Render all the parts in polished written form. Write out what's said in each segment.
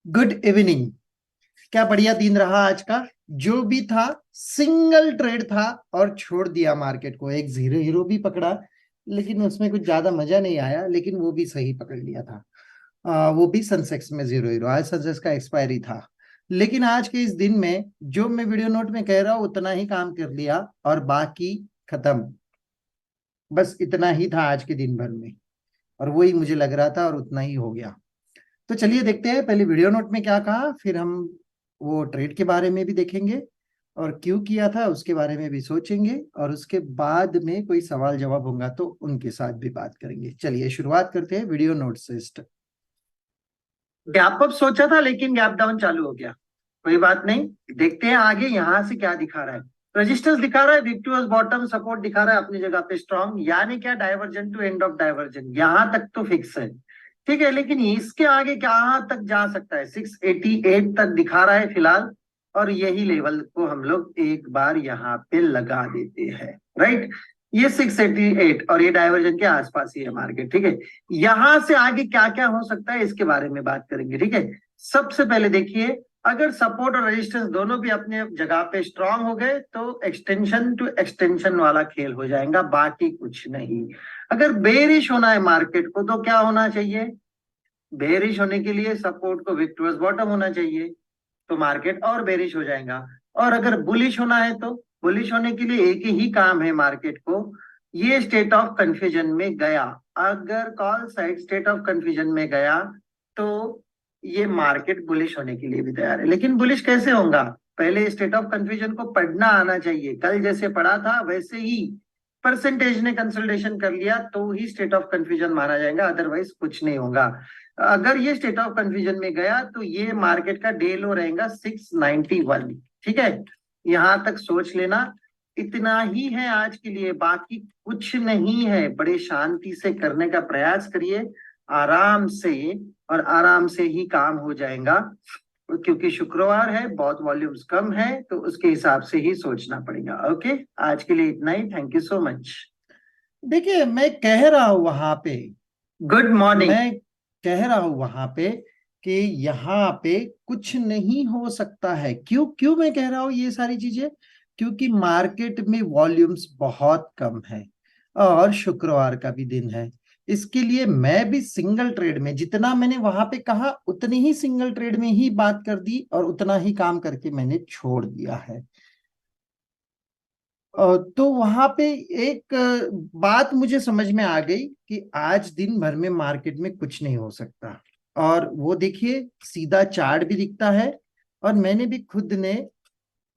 Good evening. क्या बढ़िया दिन रहा आज का। जो भी था सिंगल ट्रेड था और छोड़ दिया मार्केट को। एक जीरो हीरो भी पकड़ा, लेकिन उसमें कुछ ज्यादा मजा नहीं आया, लेकिन वो भी सही पकड़ लिया था। वो भी सनसेक्स में जीरो हीरो। आज सनसेक्स का एक्सपायरी था, लेकिन आज के इस दिन में जो मैं वीडियो नोट में कह रहा हूँ उतना ही काम कर लिया और बाकी खत्म। बस इतना ही था आज के दिन भर में, और वही मुझे लग रहा था और उतना ही हो गया। तो चलिए देखते हैं पहले वीडियो नोट में क्या कहा, फिर हम वो ट्रेड के बारे में भी देखेंगे और क्यों किया था उसके बारे में भी सोचेंगे, और उसके बाद में कोई सवाल जवाब होगा तो उनके साथ भी बात करेंगे। चलिए शुरुआत करते हैं वीडियो नोट से। गैप अप सोचा था लेकिन गैप डाउन चालू हो गया। कोई बात नहीं, देखते हैं आगे यहां से क्या दिखा रहा है। रेजिस्टेंस दिखा रहा है, विक्टोरियस बॉटम, सपोर्ट दिखा रहा है अपनी जगह पे स्ट्रांग, यानी क्या divergence to end of divergence, यहां तक तो फिक्स है। ठीक है, लेकिन इसके आगे कहाँ तक जा सकता है, 688 तक दिखा रहा है फिलहाल। और यही लेवल को हम लोग एक बार यहाँ पे लगा देते हैं। राइट, ये 688 और ये डाइवर्जन के आसपास ही है मार्केट। ठीक है, यहां से आगे क्या क्या हो सकता है इसके बारे में बात करेंगे। ठीक है, सबसे पहले देखिए, अगर सपोर्ट और रेजिस्टेंस दोनों भी अपने जगह पे स्ट्रांग हो गए तो एक्सटेंशन टू एक्सटेंशन वाला खेल हो जाएगा, बाकी कुछ नहीं। अगर बेरिश होना है मार्केट को तो क्या होना चाहिए, बेरिश होने के लिए सपोर्ट को विक्टोरियस बॉटम होना चाहिए, तो मार्केट और बेरिश हो जाएगा। और अगर बुलिश होना है तो बुलिश होने के लिए एक ही काम है मार्केट को, ये स्टेट ऑफ कंफ्यूजन में गया। अगर call side state of confusion में गया तो ये मार्केट बुलिश होने के लिए भी तैयार है। लेकिन बुलिश कैसे होगा, पहले स्टेट ऑफ कंफ्यूजन को पढ़ना आना चाहिए। कल जैसे पढ़ा था वैसे ही परसेंटेज ने कंसल्टेशन कर लिया तो ही स्टेट ऑफ कंफ्यूजन माना जाएगा, अदरवाइज कुछ नहीं होगा। अगर ये स्टेट ऑफ कंफ्यूजन में गया तो ये मार्केट का डे लो रहेगा 691। ठीक है, यहां तक सोच लेना। इतना ही है आज के लिए, बाकी कुछ नहीं है। बड़े शांति से करने का प्रयास करिए, आराम से, और आराम से ही काम हो जाएगा। क्योंकि शुक्रवार है, बहुत वॉल्यूम्स कम है, तो उसके हिसाब से ही सोचना पड़ेगा। ओके, आज के लिए इतना ही। Thank you so much. देखिए, मैं कह रहा हूं वहां पे, गुड मॉर्निंग, मैं कह रहा हूं वहां पे कि यहाँ पे कुछ नहीं हो सकता है। क्यों क्यों मैं कह रहा हूं ये सारी चीजें, क्योंकि मार्केट में वॉल्यूम्स बहुत कम है और शुक्रवार का भी दिन है। इसके लिए मैं भी सिंगल ट्रेड में, जितना मैंने वहां पे कहा उतनी ही सिंगल ट्रेड में ही बात कर दी और उतना ही काम करके मैंने छोड़ दिया है। तो वहां पे एक बात मुझे समझ में आ गई कि आज दिन भर में मार्केट में कुछ नहीं हो सकता। और वो देखिए, सीधा चार्ट भी दिखता है और मैंने भी खुद ने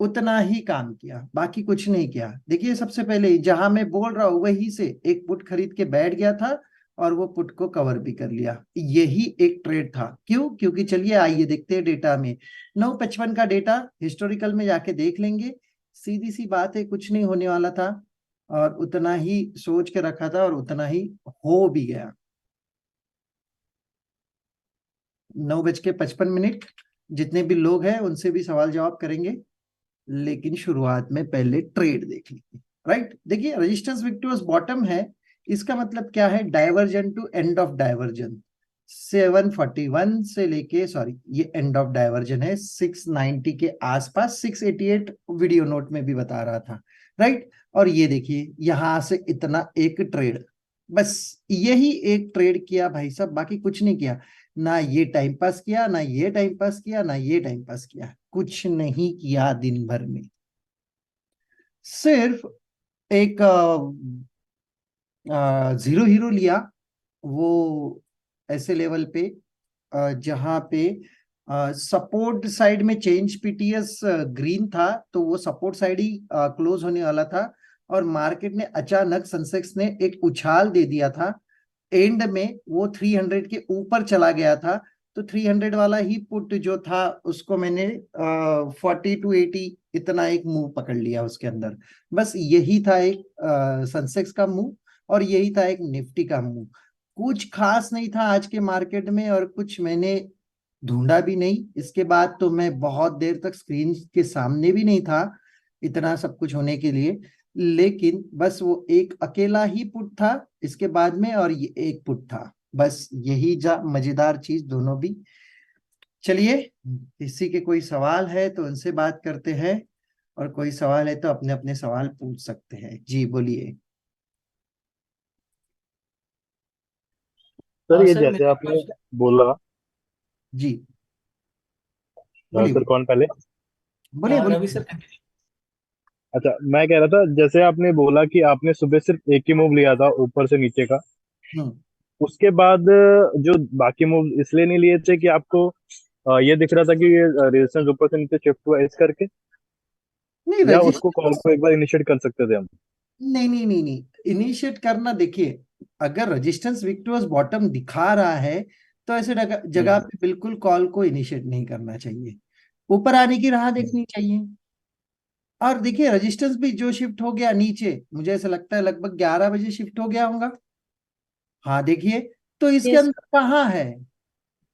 उतना ही काम किया, बाकी कुछ नहीं किया। देखिए, सबसे पहले जहां मैं बोल रहा हूं वहीं से एक पुट खरीद के बैठ गया था और वो पुट को कवर भी कर लिया। यही एक ट्रेड था। क्यों, क्योंकि चलिए आइए देखते हैं डेटा में। 955 का डेटा हिस्टोरिकल में जाके देख लेंगे। सीधी सी बात है, कुछ नहीं होने वाला था और उतना ही सोच के रखा था और उतना ही हो भी गया। 9:55। जितने भी लोग हैं उनसे भी सवाल जवाब करेंगे, लेकिन शुरुआत में पहले ट्रेड देख लीजिए। राइट, देखिए, रेजिस्टेंस विक्टोरियस बॉटम है। इसका मतलब क्या है, divergence to end of divergence. 741 से लेके, सॉरी, ये एंड ऑफ डाइवर्जन है 690 के आसपास। 688 वीडियो नोट में भी बता रहा था। राइट, और ये देखिए यहां से इतना एक ट्रेड, बस यही एक ट्रेड किया भाई साहब, बाकी कुछ नहीं किया। ना ये टाइम पास किया, ना ये टाइम पास किया, ना ये टाइम पास किया, कुछ नहीं किया दिन भर में। सिर्फ एक जीरो हीरो लिया, वो ऐसे लेवल पे जहां पे सपोर्ट साइड में चेंज पीटीएस ग्रीन था, तो वो सपोर्ट साइड ही क्लोज होने वाला था। और मार्केट ने अचानक, सेंसेक्स ने एक उछाल दे दिया था। एंड में वो 300 के ऊपर चला गया था, तो 300 वाला ही पुट जो था उसको मैंने 40 to 80 इतना एक मूव पकड़ लिया उसके अंदर। बस यही था एक सेंसेक्स का मूव, और यही था एक निफ्टी का मूव। कुछ खास नहीं था आज के मार्केट में, और कुछ मैंने ढूंढा भी नहीं। इसके बाद तो मैं बहुत देर तक स्क्रीन के सामने भी नहीं था इतना सब कुछ होने के लिए। लेकिन बस वो एक अकेला ही पुट था इसके बाद में, और ये एक पुट था, बस यही जा मजेदार चीज दोनों भी। चलिए, किसी के कोई सवाल है तो उनसे बात करते हैं, और कोई सवाल है तो अपने अपने सवाल पूछ सकते हैं। जी बोलिए। सर ये सर जैसे मेरा आपने क्वेश्चन। बोला, जी बोलिए सर बोलिए कौन पहले? बोलिए रवि बोलिए। Sir continue. अच्छा, मैं कह रहा था जैसे आपने बोला कि आपने सुबह सिर्फ एक ही मूव लिया था ऊपर से नीचे का, हम्म। उसके बाद जो बाकी मूव इसलिए नहीं लिए थे कि आपको ये दिख रहा था कि ये रेजिस्टेंस ऊपर से नीचे शिफ्ट हुआ इस करके, नहीं या उसको कॉल रजिस्टेंस, को एक बार इनिशिएट कर सकते थे हम? नहीं नहीं नहीं नहीं, इनिशिएट करना देखिए, अगर रेजिस्टेंस विक्टोरियस बॉटम दिखा रहा है तो ऐसे जगह जगह हम्म, पे बिल्कुल कॉल को इनिशिएट नहीं करना चाहिए, ऊपर आने की राह हम्म, देखनी चाहिए। और देखिए रेजिस्टेंस भी जो शिफ्ट हो गया नीचे, मुझे ऐसा लगता है लगभग 11 बजे शिफ्ट हो गया होगा। हाँ देखिए, तो इसके यस। अंदर कहाँ है,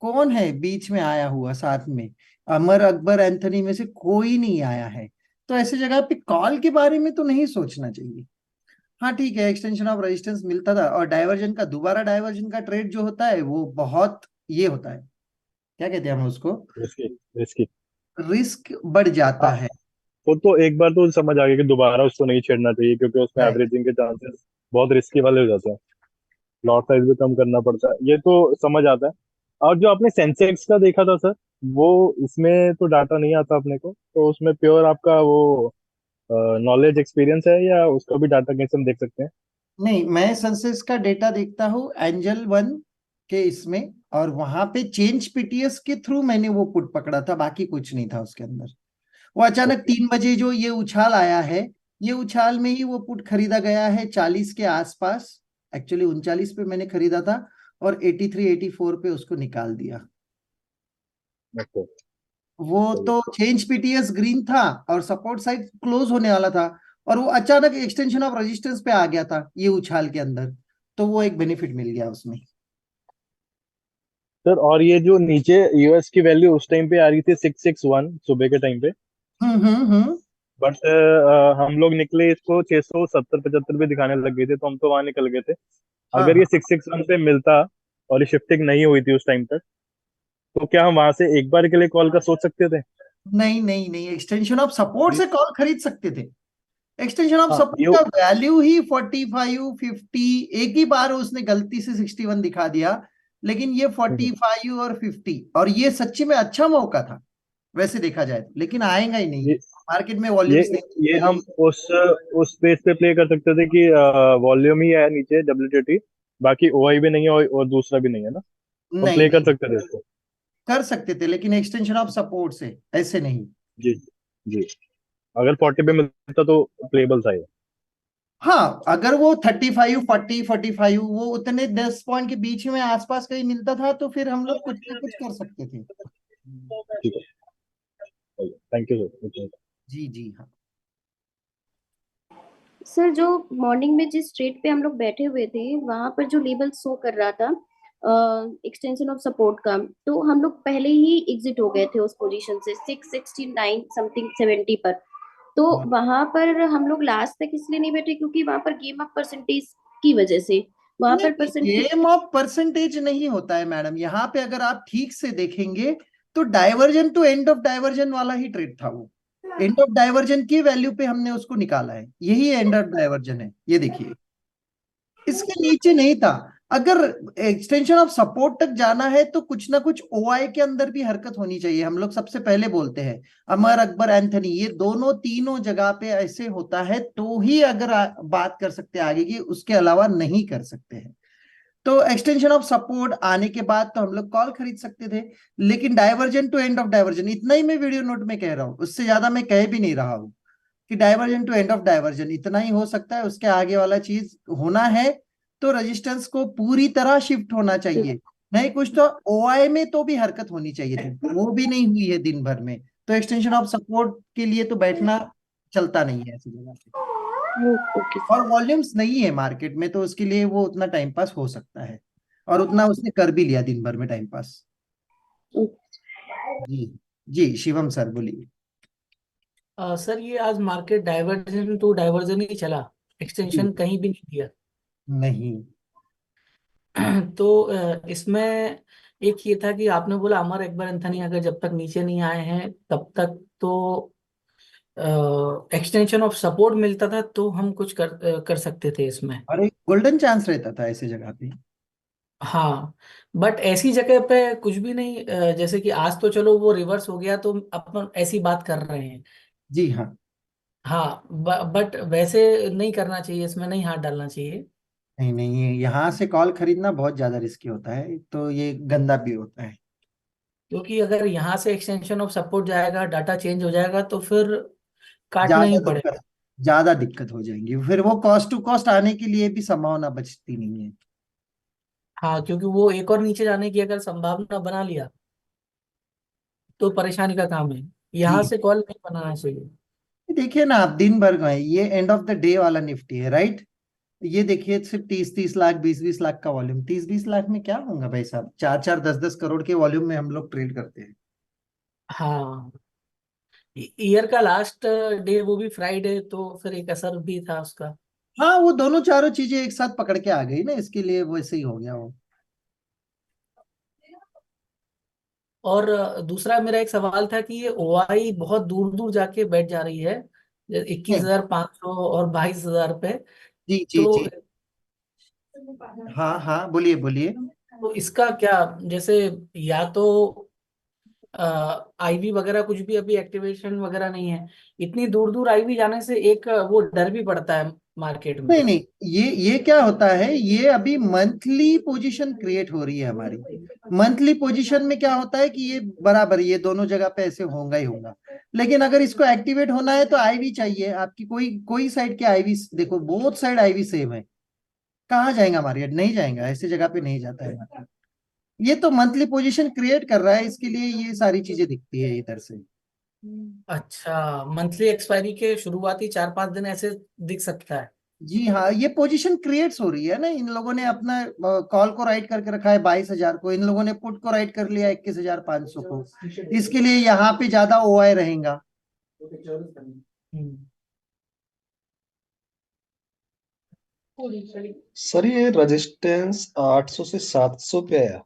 कौन है बीच में आया हुआ साथ में? अमर, अकबर, एंथनी में से कोई नहीं आया है। तो ऐसे जगह पे कॉल के बारे में तो नहीं सोचना चाहिए। हाँ ठीक है, एक्सटेंशन ऑफ रेजिस्टेंस मिलता था, और डाइवर्जन का दोबारा डाइवर्जन का ट्रेड जो होता है वो बहुत ये होता है, क्या कहते हैं हम उसको, रिस्की, रिस्की। रिस्क बढ़ जाता हाँ, है। वो तो एक बार तो समझ आ गया कि दोबारा उसको नहीं छेड़ना चाहिए, क्योंकि उसमें है। एवरेजिंग के चांसेस बहुत रिस्की वाले हो जाते हैं। लॉट साइज भी कम करना पड़ता है, ये तो समझ आता है। और जो आपने सेंसेक्स का देखा था सर, वो इसमें तो डाटा नहीं आता अपने को, तो उसमें प्योर आपका वो नॉलेज एक्सपीरियंस है, या उसका भी डाटा कैसे हम देख सकते हैं? नहीं, मैं सेंसेस का डेटा देखता हूँ एंजल वन के इसमें, और वहां पे चेंज पीटीएस के थ्रू मैंने वो पुट पकड़ा था, बाकी कुछ नहीं था उसके अंदर। वो अचानक ओके। 3 बजे जो ये उछाल आया है, ये उछाल में ही वो पुट खरीदा गया है 40 के आसपास। एक्चुअली 39 पे मैंने खरीदा था, और 83 84 पे उसको निकाल दिया। ओके। वो चलिए। तो चेंज पीटीएस ग्रीन था, और सपोर्ट साइड क्लोज होने वाला था, और वो अचानक एक्सटेंशन ऑफ रेजिस्टेंस पे आ गया था ये उछाल के अंदर, तो वो एक बेनिफिट मिल गया उसमें। सर और ये जो नीचे यूएस की वैल्यू उस टाइम पे आ रही थी 661 सुबह के टाइम पे, हम्म। बट हम लोग निकले इसको 670 75 पे दिखाने लग गए थे, तो हम तो वहां निकल गए थे। हाँ अगर ये हाँ। 661 पे मिलता और ये शिफ्टिंग नहीं हुई थी उस टाइम तक, तो क्या हम वहां से एक बार के लिए कॉल का सोच सकते थे? नहीं नहीं नहीं, एक्सटेंशन ऑफ सपोर्ट से कॉल खरीद सकते थे। एक्सटेंशन ऑफ हाँ सपोर्ट ये। का वैल्यू ही 45 50, एक ही बार उसने गलती से 61 दिखा दिया, लेकिन ये 45 और 50, और ये सच्ची में अच्छा मौका था वैसे देखा जाए तो, लेकिन आएगा ही नहीं, ये मार्केट में ये वॉल्यूम्स नहीं ये चाहिए। हम उस पेज पे प्ले कर सकते थे कि वॉल्यूम ही है नीचे डब्ल्यूटीटी, बाकी ओआई भी नहीं है और दूसरा भी नहीं है ना, हम नहीं प्ले कर नहीं, सकते थे इसको। कर सकते थे लेकिन एक्सटेंशन ऑफ सपोर्ट से, ऐसे नहीं। जी, जी। अगर 40 पे मिलता तो प्लेबल था ये। हाँ, अगर वो 35 40 45 वो उतने 10 पॉइंट के बीच में आसपास कहीं मिलता था तो फिर हम लोग कुछ ना कुछ कर सकते थे। ठीक है, थैंक यू सर। जी जी हाँ। सर जो मॉर्निंग में जिस स्ट्रेट पे हम लोग बैठे हुए थे वहां पर जो लेबल शो कर रहा था एक्सटेंशन ऑफ सपोर्ट का, तो हम लोग पहले ही एग्जिट हो गए थे उस पोजीशन से 669 समथिंग 70 पर। तो वहां पर हम लोग लास्ट तक इसलिए नहीं बैठे क्योंकि वहां पर गेम ऑफ परसेंटेज की वजह से वहां नहीं, पर परसेंटेज। गेम ऑफ परसेंटेज नहीं होता है मैडम, यहाँ पे अगर आप ठीक से देखेंगे तो divergence to end of divergence वाला ही ट्रेड था वो। एंड ऑफ डाइवर्जन की वैल्यू पे हमने उसको निकाला है, यही एंड ऑफ डाइवर्जन है, ये देखिए, इसके नीचे नहीं था। अगर एक्सटेंशन ऑफ सपोर्ट तक जाना है तो कुछ ना कुछ ओआई के अंदर भी हरकत होनी चाहिए, हम लोग सबसे पहले बोलते हैं। अमर, अकबर, एंथनी, ये दोनों तीनों जगह पे ऐसे होता है तो ही अगर बात कर सकते हैं आगे की, उसके अलावा नहीं कर सकते हैं। तो एक्सटेंशन ऑफ सपोर्ट आने के बाद तो हम लोग कॉल खरीद सकते थे, लेकिन divergence to end of divergence इतना ही मैं वीडियो नोट में कह रहा हूँ, उससे ज्यादा मैं कह भी नहीं रहा हूँ कि divergence to end of divergence इतना ही हो सकता है, उसके आगे वाला चीज होना है तो रेजिस्टेंस को पूरी तरह शिफ्ट होना चाहिए। नहीं कुछ तो ओआई में तो भी हरकत होनी चाहिए थी, वो भी नहीं हुई है दिन भर में, तो एक्सटेंशन ऑफ सपोर्ट के लिए तो बैठना चलता नहीं है ऐसी जगह पे। ओके और वॉल्यूम्स नहीं है मार्केट में तो उसके लिए वो उतना टाइम पास हो सकता है, और उतना उसने कर भी लिया दिन भर में टाइम पास। सर। जी जी शिवम सर बोलिए। सर ये आज मार्केट डाइवर्जन टू डाइवर्जन ही चला, जी एक्सटेंशन कहीं भी नहीं दिया। नहीं, तो इसमें एक ये था कि आपने बोला अमर अकबर एंथनी अगर जब तक नीचे नहीं आए हैं तब तक तो एक्सटेंशन ऑफ सपोर्ट मिलता था तो हम कुछ कर सकते थे इसमें। और एक गोल्डन चांस रहता था ऐसी जगह पे। हाँ, बट ऐसी जगह पे कुछ भी नहीं, जैसे कि आज तो चलो वो रिवर्स हो गया तो अपन ऐसी बात कर रहे हैं। जी हाँ। हाँ, बट वैसे नहीं करना चाहिए, इसमें नहीं हाथ डालना चाहिए। नहीं नहीं, ये यहाँ से कॉल खरीदना बहुत ज्यादा रिस्की होता है, तो ये गंदा भी होता है। क्योंकि अगर यहाँ से एक्सटेंशन ऑफ सपोर्ट जाएगा, डाटा चेंज हो जाएगा तो फिर काटना ज्यादा ही दिक्कत, पड़ेगा। ज्यादा दिक्कत हो जाएंगी, फिर वो कॉस्ट टू कॉस्ट आने के लिए भी संभावना बचती नहीं है। हाँ, क्योंकि वो एक और नीचे जाने की अगर संभावना बना लिया तो परेशानी का काम है। यहाँ जी। से कॉल नहीं बनाना चाहिए। देखिए ना, आप दिन भर गए, ये एंड ऑफ द डे वाला निफ्टी है, राइट? ये देखिए, सिर्फ 30-30 लाख, 20-20 लाख का वॉल्यूम। 30-20 लाख में क्या होगा भाई साहब? 4-4, 10-10 करोड़ के वॉल्यूम में हम लोग ट्रेड करते हैं। हाँ, ईयर का लास्ट डे वो भी फ्राइडे तो फिर एक असर भी था उसका। हाँ, वो दोनों चारों चीजें एक साथ पकड़ के आ गई ना, इसके लिए वैसे ही हो गया वो। और दूसरा मेरा एक सवाल था कि ये ओआई बहुत दूर दूर जाके बैठ जा रही है, 21,500 और 22,000 पे। जी जी तो जी। हाँ हाँ, बोलिए बोलिए। तो इसका क्या, जैसे या तो आईवी वगैरह कुछ भी अभी एक्टिवेशन वगैरह नहीं है, इतनी दूर दूर आईवी जाने से एक वो डर भी पड़ता है मार्केट में। नहीं नहीं, ये क्या होता है, ये अभी मंथली पोजीशन क्रिएट हो रही है हमारी। मंथली पोजीशन में क्या होता है कि ये बराबर, ये दोनों जगह पे ऐसे होगा ही होगा। लेकिन अगर इसको एक्टिवेट होना है तो आईवी चाहिए आपकी, कोई कोई साइड के आईवी देखो, बोथ साइड आईवी सेम है। कहाँ जाएगा मार्केट? नहीं जाएगा, ऐसी जगह पे नहीं जाता है market। ये तो मंथली पोजीशन क्रिएट कर रहा है, इसके लिए ये सारी चीजें दिखती है इधर से। अच्छा, मंथली एक्सपायरी के शुरुआती 4-5 दिन ऐसे दिख सकता है। जी हाँ, ये पोजीशन क्रिएट्स हो रही है ना, इन लोगों ने अपना कॉल को राइट करके रखा है 22,000 को, इन लोगों ने पुट को राइट कर लिया 21,500 को। इसके लिए यहाँ पे ज्यादा ओआई रहेगा। हम्म। सर ये रेजिस्टेंस 800 से 700 पे आया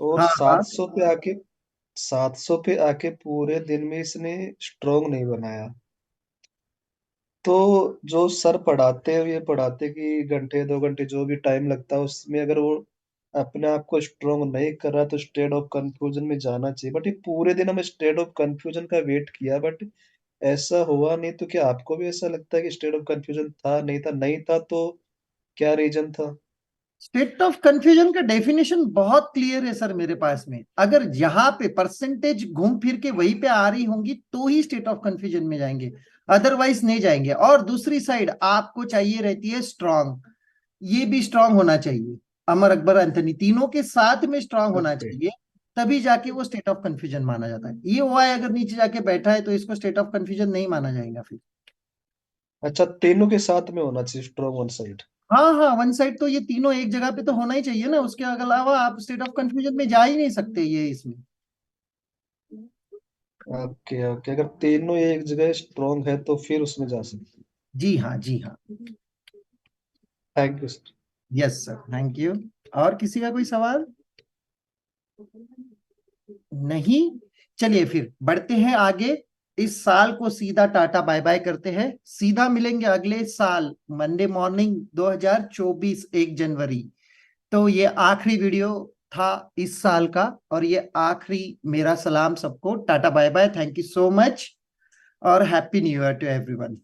और हाँ हाँ। 700 पे आके पूरे दिन में इसने स्ट्रोंग नहीं बनाया। तो जो सर पढ़ाते हैं ये पढ़ाते कि घंटे 2 घंटे जो भी टाइम लगता है उसमें अगर वो अपने आप को स्ट्रोंग नहीं कर रहा तो स्टेट ऑफ कंफ्यूजन में जाना चाहिए। बट ये पूरे दिन हमें स्टेट ऑफ कंफ्यूजन का वेट किया बट ऐसा हुआ नहीं। तो क्या आपको भी ऐसा लगता है कि स्टेट ऑफ कंफ्यूजन था, नहीं था? नहीं था तो क्या रीजन था? स्टेट ऑफ कंफ्यूजन का डेफिनेशन बहुत क्लियर है सर मेरे पास में। अगर यहाँ पे परसेंटेज घूम फिर के वहीं पे आ रही होंगी तो ही स्टेट ऑफ कंफ्यूजन में जाएंगे, अदरवाइज नहीं जाएंगे। और दूसरी साइड आपको चाहिए रहती है स्ट्रांग, ये भी स्ट्रांग होना चाहिए। अमर अकबर एंथनी तीनों के साथ में स्ट्रांग होना ओके। चाहिए, तभी जाके वो स्टेट ऑफ कंफ्यूजन माना जाता है। ये हुआ है अगर नीचे जाके बैठा है तो इसको स्टेट ऑफ कंफ्यूजन नहीं माना जाएगा फिर। अच्छा, तीनों के साथ में होना चाहिए स्ट्रोंग वन साइड। हाँ हाँ, वन साइड तो ये तीनों एक जगह पे तो होना ही चाहिए ना, उसके अलावा आप स्टेट ऑफ कंफ्यूजन में जा ही नहीं सकते ये इसमें। ओके ओके, अगर तीनों एक जगह स्ट्रोंग है तो फिर उसमें जा सकते हैं। जी हाँ जी हाँ। Thank you sir. Yes sir, thank you. और किसी का कोई सवाल? नहीं? चलिए फिर बढ़ते हैं आगे। इस साल को सीधा टाटा बाय बाय करते हैं, सीधा मिलेंगे अगले साल मंडे मॉर्निंग 2024 1 जनवरी। तो ये आखिरी वीडियो था इस साल का, और ये आखिरी मेरा सलाम सबको, tata bye bye, thank you so much, और happy new year to everyone.